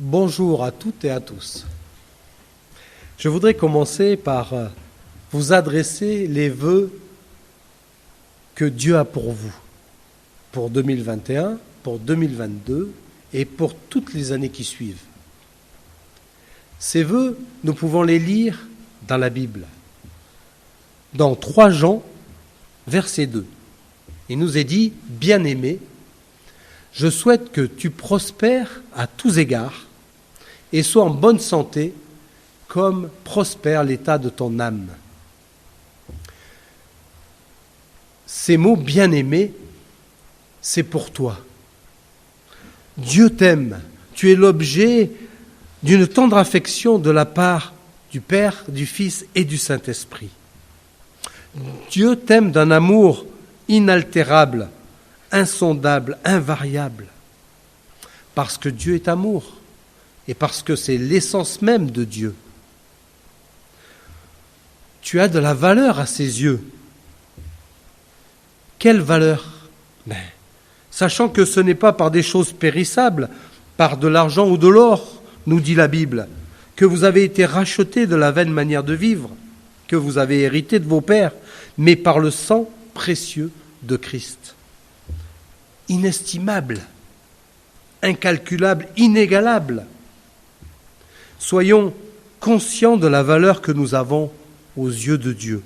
Bonjour à toutes et à tous. Je voudrais commencer par vous adresser les vœux que Dieu a pour vous, pour 2021, pour 2022 et pour toutes les années qui suivent. Ces vœux, nous pouvons les lire dans la Bible. Dans 3 Jean, verset 2, il nous est dit « Bien-aimé, je souhaite que tu prospères à tous égards et sois en bonne santé comme prospère l'état de ton âme. » Ces mots « bien-aimé », c'est pour toi. Dieu t'aime, tu es l'objet d'une tendre affection de la part du Père, du Fils et du Saint-Esprit. Dieu t'aime d'un amour inaltérable, insondable, invariable, parce que Dieu est amour et parce que c'est l'essence même de Dieu. Tu as de la valeur à ses yeux. Quelle valeur ? Sachant que ce n'est pas par des choses périssables, par de l'argent ou de l'or, nous dit la Bible, que vous avez été rachetés de la vaine manière de vivre, que vous avez hérité de vos pères, mais par le sang précieux de Christ. Inestimable, incalculable, inégalable. Soyons conscients de la valeur que nous avons aux yeux de Dieu.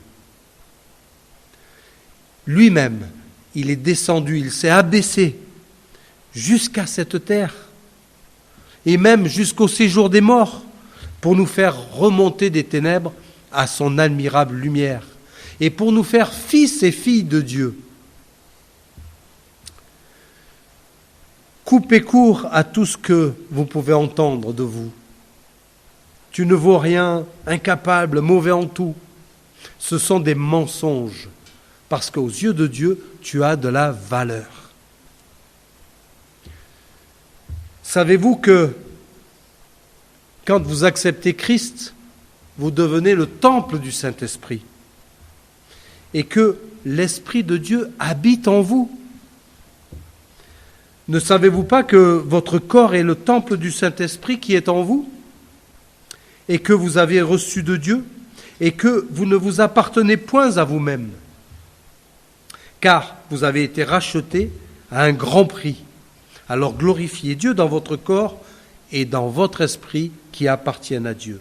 Lui-même, il est descendu, il s'est abaissé jusqu'à cette terre et même jusqu'au séjour des morts pour nous faire remonter des ténèbres à son admirable lumière et pour nous faire fils et filles de Dieu. Coupez court à tout ce que vous pouvez entendre de vous. Tu ne vaux rien, incapable, mauvais en tout. Ce sont des mensonges, parce qu'aux yeux de Dieu, tu as de la valeur. Savez-vous que quand vous acceptez Christ, vous devenez le temple du Saint-Esprit et que l'Esprit de Dieu habite en vous? Ne savez-vous pas que votre corps est le temple du Saint-Esprit qui est en vous et que vous avez reçu de Dieu et que vous ne vous appartenez point à vous-même, car vous avez été rachetés à un grand prix. Alors glorifiez Dieu dans votre corps et dans votre esprit qui appartiennent à Dieu.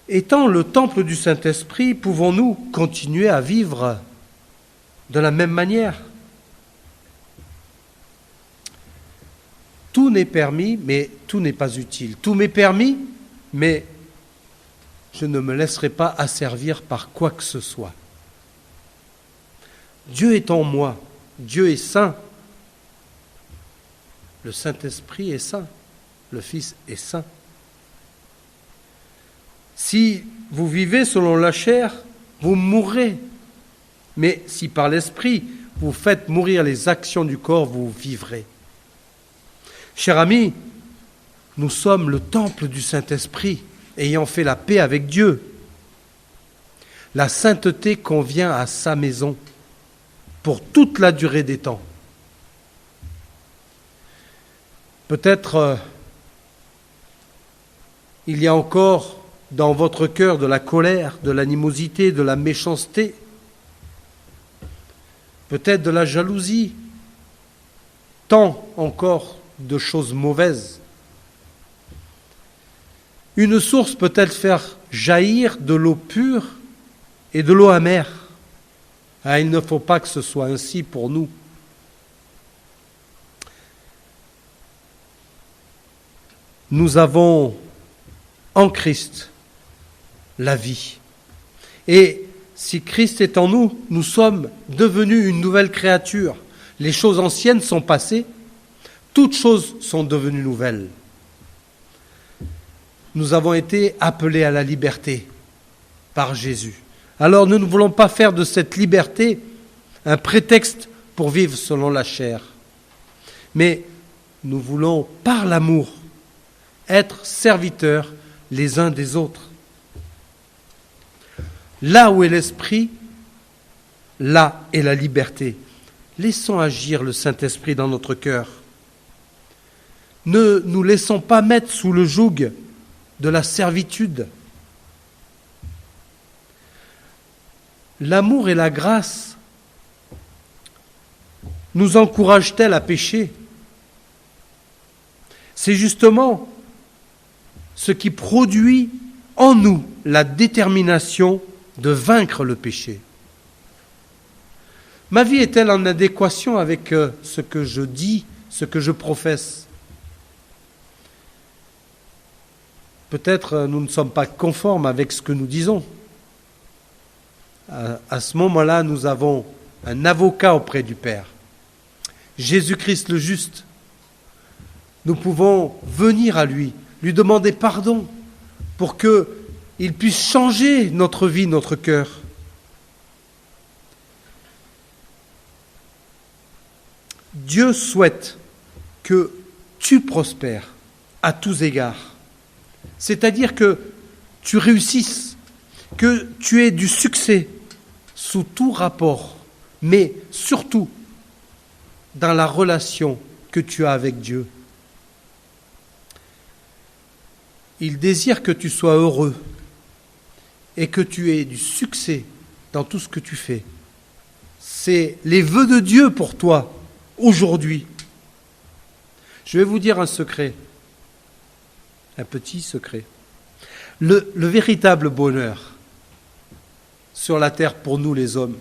Étant le temple du Saint-Esprit, pouvons-nous continuer à vivre de la même manière ? Tout n'est permis, mais tout n'est pas utile. Tout m'est permis, mais je ne me laisserai pas asservir par quoi que ce soit. Dieu est en moi, Dieu est saint. Le Saint-Esprit est saint, le Fils est saint. Si vous vivez selon la chair, vous mourrez. Mais si par l'Esprit, vous faites mourir les actions du corps, vous vivrez. Chers amis, nous sommes le temple du Saint-Esprit, ayant fait la paix avec Dieu. La sainteté convient à sa maison pour toute la durée des temps. Peut-être il y a encore dans votre cœur de la colère, de l'animosité, de la méchanceté, peut-être de la jalousie, tant encore de choses mauvaises. Une source peut-elle faire jaillir de l'eau pure et de l'eau amère ? Il ne faut pas que ce soit ainsi pour nous. Nous avons en Christ la vie. Et si Christ est en nous, nous sommes devenus une nouvelle créature. Les choses anciennes sont passées, toutes choses sont devenues nouvelles. Nous avons été appelés à la liberté par Jésus. Alors nous ne voulons pas faire de cette liberté un prétexte pour vivre selon la chair. Mais nous voulons, par l'amour, être serviteurs les uns des autres. Là où est l'esprit, là est la liberté. Laissons agir le Saint-Esprit dans notre cœur. Ne nous laissons pas mettre sous le joug de la servitude. L'amour et la grâce nous encouragent-elles à pécher? C'est justement ce qui produit en nous la détermination de vaincre le péché. Ma vie est-elle en adéquation avec ce que je dis, ce que je professe? Peut-être nous ne sommes pas conformes avec ce que nous disons. À ce moment-là, nous avons un avocat auprès du Père, Jésus-Christ le juste. Nous pouvons venir à lui demander pardon pour qu'il puisse changer notre vie, notre cœur. Dieu souhaite que tu prospères à tous égards, c'est-à-dire que tu réussisses, que tu aies du succès sous tout rapport, mais surtout dans la relation que tu as avec Dieu. Il désire que tu sois heureux et que tu aies du succès dans tout ce que tu fais. C'est les vœux de Dieu pour toi aujourd'hui. Je vais vous dire un secret, un petit secret. Le véritable bonheur sur la terre pour nous les hommes,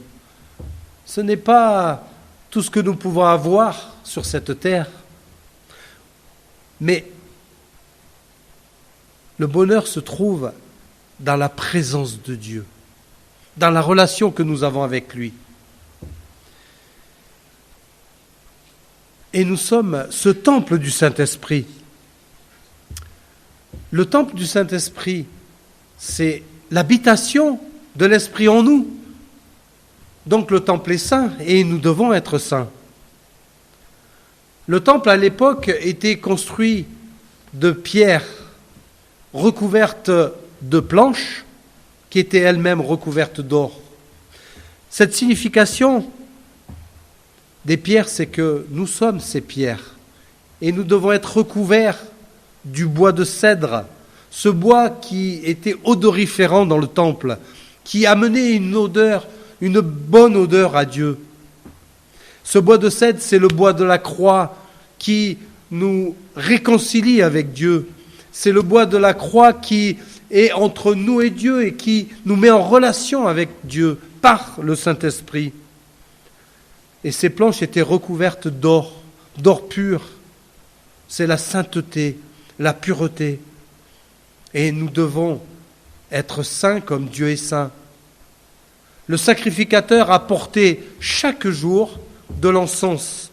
ce n'est pas tout ce que nous pouvons avoir sur cette terre, mais le bonheur se trouve dans la présence de Dieu, dans la relation que nous avons avec lui. Et nous sommes ce temple du Saint-Esprit. Le temple du Saint-Esprit, c'est l'habitation de l'Esprit en nous. Donc le temple est saint et nous devons être saints. Le temple à l'époque était construit de pierres recouvertes de planches qui étaient elles-mêmes recouvertes d'or. Cette signification des pierres, c'est que nous sommes ces pierres et nous devons être recouverts du bois de cèdre, ce bois qui était odoriférant dans le temple, qui amenait une odeur, une bonne odeur à Dieu. Ce bois de cèdre, c'est le bois de la croix qui nous réconcilie avec Dieu. C'est le bois de la croix qui est entre nous et Dieu et qui nous met en relation avec Dieu par le Saint-Esprit. Et ces planches étaient recouvertes d'or, d'or pur. C'est la sainteté, la pureté. Et nous devons être saints comme Dieu est saint. Le sacrificateur apportait chaque jour de l'encens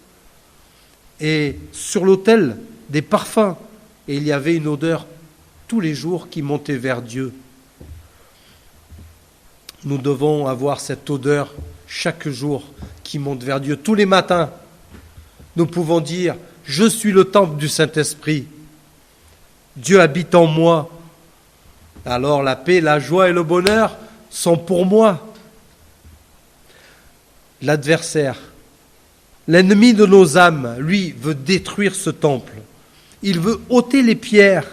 et sur l'autel des parfums. Et il y avait une odeur tous les jours qui montait vers Dieu. Nous devons avoir cette odeur chaque jour qui monte vers Dieu. Tous les matins, nous pouvons dire « Je suis le temple du Saint-Esprit. Dieu habite en moi. Alors la paix, la joie et le bonheur sont pour moi. » L'adversaire, l'ennemi de nos âmes, lui, veut détruire ce temple. Il veut ôter les pierres.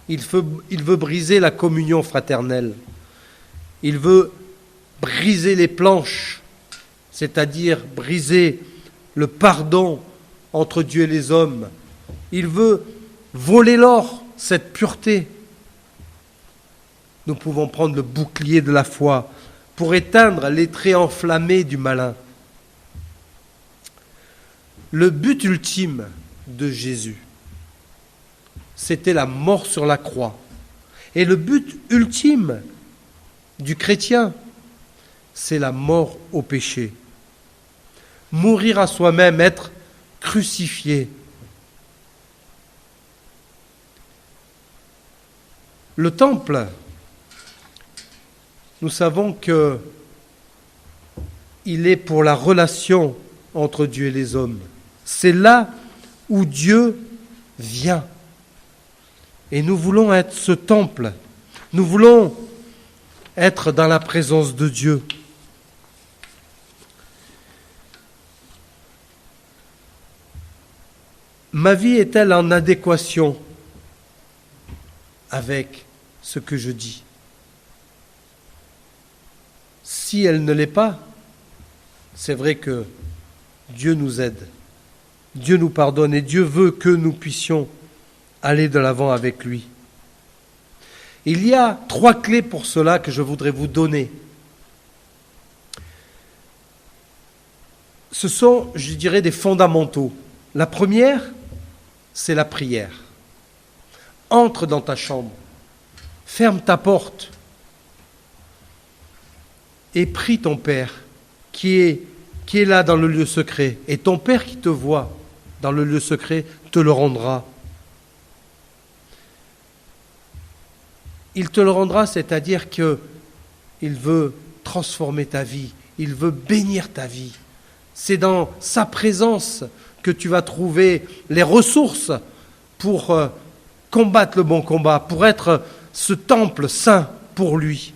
Il veut briser la communion fraternelle. Il veut briser les planches, c'est-à-dire briser le pardon entre Dieu et les hommes. Il veut voler l'or, cette pureté. Nous pouvons prendre le bouclier de la foi pour éteindre les traits enflammés du malin. Le but ultime de Jésus, c'était la mort sur la croix. Et le but ultime du chrétien, c'est la mort au péché. Mourir à soi-même, être crucifié. Le temple, nous savons que il est pour la relation entre Dieu et les hommes. C'est là où Dieu vient. Et nous voulons être ce temple. Nous voulons être dans la présence de Dieu. ma vie est-elle en adéquation avec ce que je dis? Si elle ne l'est pas, c'est vrai que Dieu nous aide, Dieu nous pardonne et Dieu veut que nous puissions aller de l'avant avec lui. Il y a 3 clés pour cela que je voudrais vous donner. Ce sont, je dirais, des fondamentaux. La première, c'est la prière. Entre dans ta chambre, ferme ta porte et prie ton Père qui est là dans le lieu secret. Et ton Père qui te voit dans le lieu secret te le rendra. Il te le rendra, c'est-à-dire qu'il veut transformer ta vie, il veut bénir ta vie. C'est dans sa présence que tu vas trouver les ressources pour combattre le bon combat, pour être ce temple saint pour lui.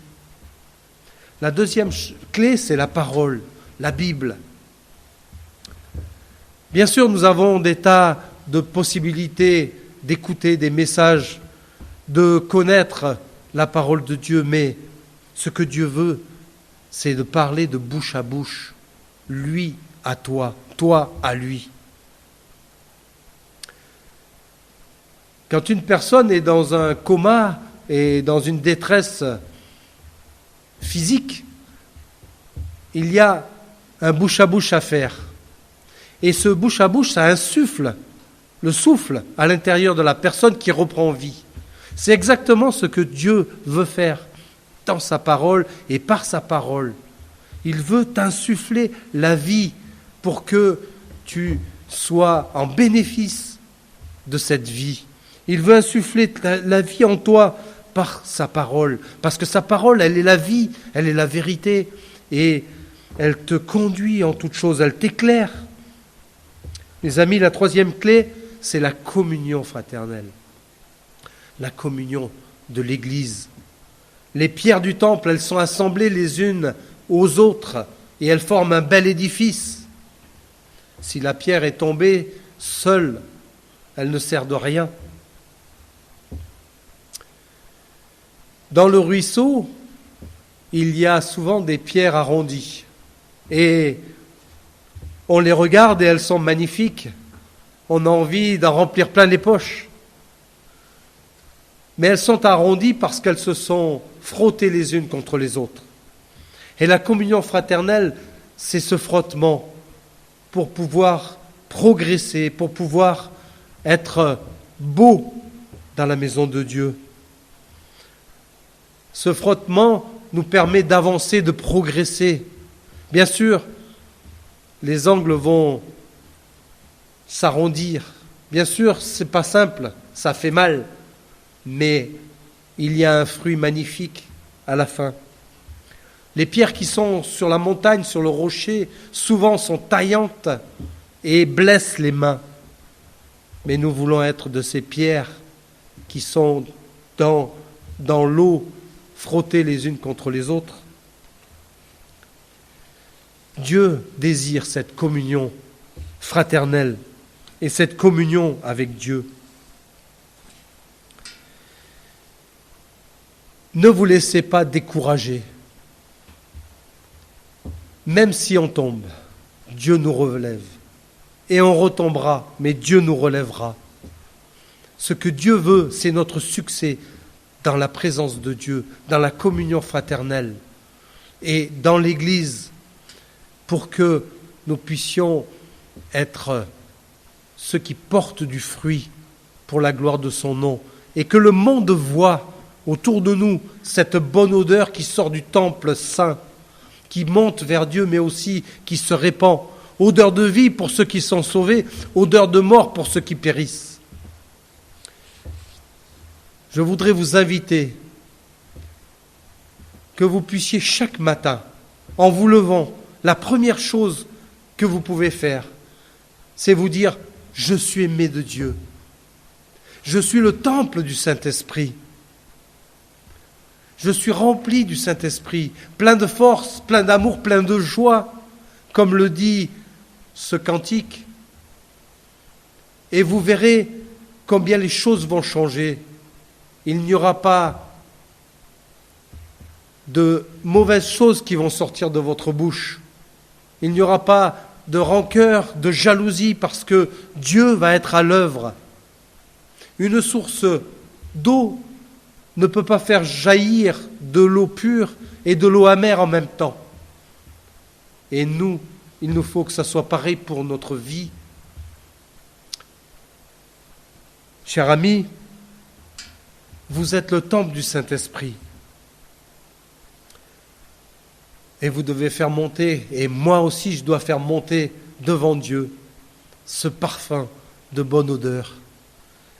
La deuxième clé, c'est la parole, la Bible. Bien sûr, nous avons des tas de possibilités d'écouter des messages, de connaître la parole de Dieu, mais ce que Dieu veut, c'est de parler de bouche à bouche, lui à toi, toi à lui. Quand une personne est dans un coma et dans une détresse physique, il y a un bouche à bouche à faire. Et ce bouche à bouche, ça insuffle le souffle à l'intérieur de la personne qui reprend vie. C'est exactement ce que Dieu veut faire dans sa parole et par sa parole. Il veut t'insuffler la vie pour que tu sois en bénéfice de cette vie. Il veut insuffler la vie en toi par sa parole. Parce que sa parole, elle est la vie, elle est la vérité. Et elle te conduit en toutes choses, elle t'éclaire. Mes amis, la troisième clé, c'est la communion fraternelle. La communion de l'Église. Les pierres du temple, elles sont assemblées les unes aux autres et elles forment un bel édifice. Si la pierre est tombée seule, elle ne sert de rien. Dans le ruisseau, il y a souvent des pierres arrondies. Et on les regarde et elles sont magnifiques. On a envie d'en remplir plein les poches. Mais elles sont arrondies parce qu'elles se sont frottées les unes contre les autres. Et la communion fraternelle, c'est ce frottement pour pouvoir progresser, pour pouvoir être beau dans la maison de Dieu. Ce frottement nous permet d'avancer, de progresser. Bien sûr, les angles vont s'arrondir. Bien sûr, c'est pas simple, ça fait mal, mais il y a un fruit magnifique à la fin. Les pierres qui sont sur la montagne, sur le rocher, souvent sont taillantes et blessent les mains. Mais nous voulons être de ces pierres qui sont dans l'eau, frottées les unes contre les autres. Dieu désire cette communion fraternelle et cette communion avec Dieu. Ne vous laissez pas décourager. Même si on tombe, Dieu nous relève. Et on retombera, mais Dieu nous relèvera. Ce que Dieu veut, c'est notre succès dans la présence de Dieu, dans la communion fraternelle et dans l'Église, pour que nous puissions être ceux qui portent du fruit pour la gloire de son nom, et que le monde voit autour de nous cette bonne odeur qui sort du temple saint, qui monte vers Dieu, mais aussi qui se répand. Odeur de vie pour ceux qui sont sauvés, odeur de mort pour ceux qui périssent. Je voudrais vous inviter que vous puissiez chaque matin, en vous levant, la première chose que vous pouvez faire, c'est vous dire « Je suis aimé de Dieu. Je suis le temple du Saint-Esprit. Je suis rempli du Saint-Esprit, plein de force, plein d'amour, plein de joie, comme le dit ce cantique. et vous verrez combien les choses vont changer. Il n'y aura pas de mauvaises choses qui vont sortir de votre bouche. Il n'y aura pas de rancœur, de jalousie, parce que Dieu va être à l'œuvre. Une source d'eau ne peut pas faire jaillir de l'eau pure et de l'eau amère en même temps. Et nous, il nous faut que ça soit pareil pour notre vie. Chers amis, vous êtes le temple du Saint-Esprit. Et vous devez faire monter, et moi aussi je dois faire monter devant Dieu ce parfum de bonne odeur.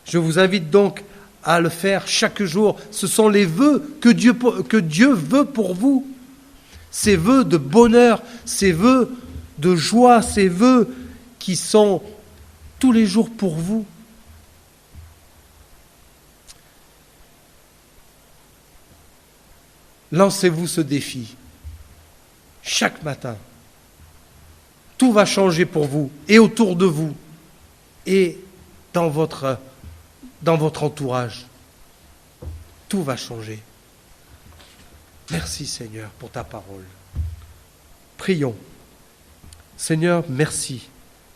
Je vous invite donc à le faire chaque jour. Ce sont les vœux que Dieu veut pour vous. Ces vœux de bonheur, ces vœux de joie, ces vœux qui sont tous les jours pour vous. Lancez-vous ce défi. Chaque matin, tout va changer pour vous et autour de vous et dans votre entourage. Tout va changer. Merci Seigneur pour ta parole. Prions. Seigneur, merci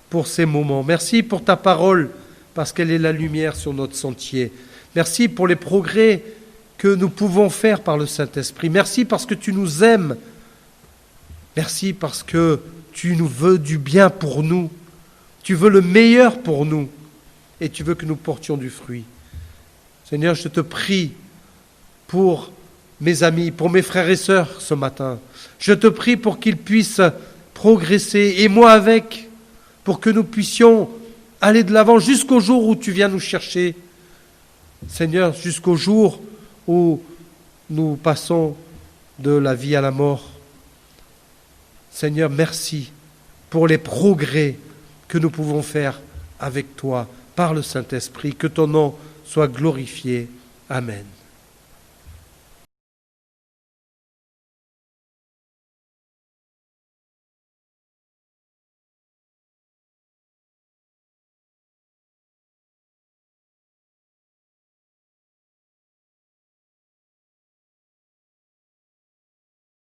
pour ces moments. Merci pour ta parole parce qu'elle est la lumière sur notre sentier. Merci pour les progrès que nous pouvons faire par le Saint-Esprit. Merci parce que tu nous aimes. Merci parce que tu nous veux du bien pour nous. Tu veux le meilleur pour nous. Et tu veux que nous portions du fruit. Seigneur, je te prie pour mes amis, pour mes frères et sœurs ce matin. Je te prie pour qu'ils puissent progresser, et moi avec, pour que nous puissions aller de l'avant jusqu'au jour où tu viens nous chercher. Seigneur, jusqu'au jour où nous passons de la vie à la mort. Seigneur, merci pour les progrès que nous pouvons faire avec toi par le Saint-Esprit. Que ton nom soit glorifié. Amen.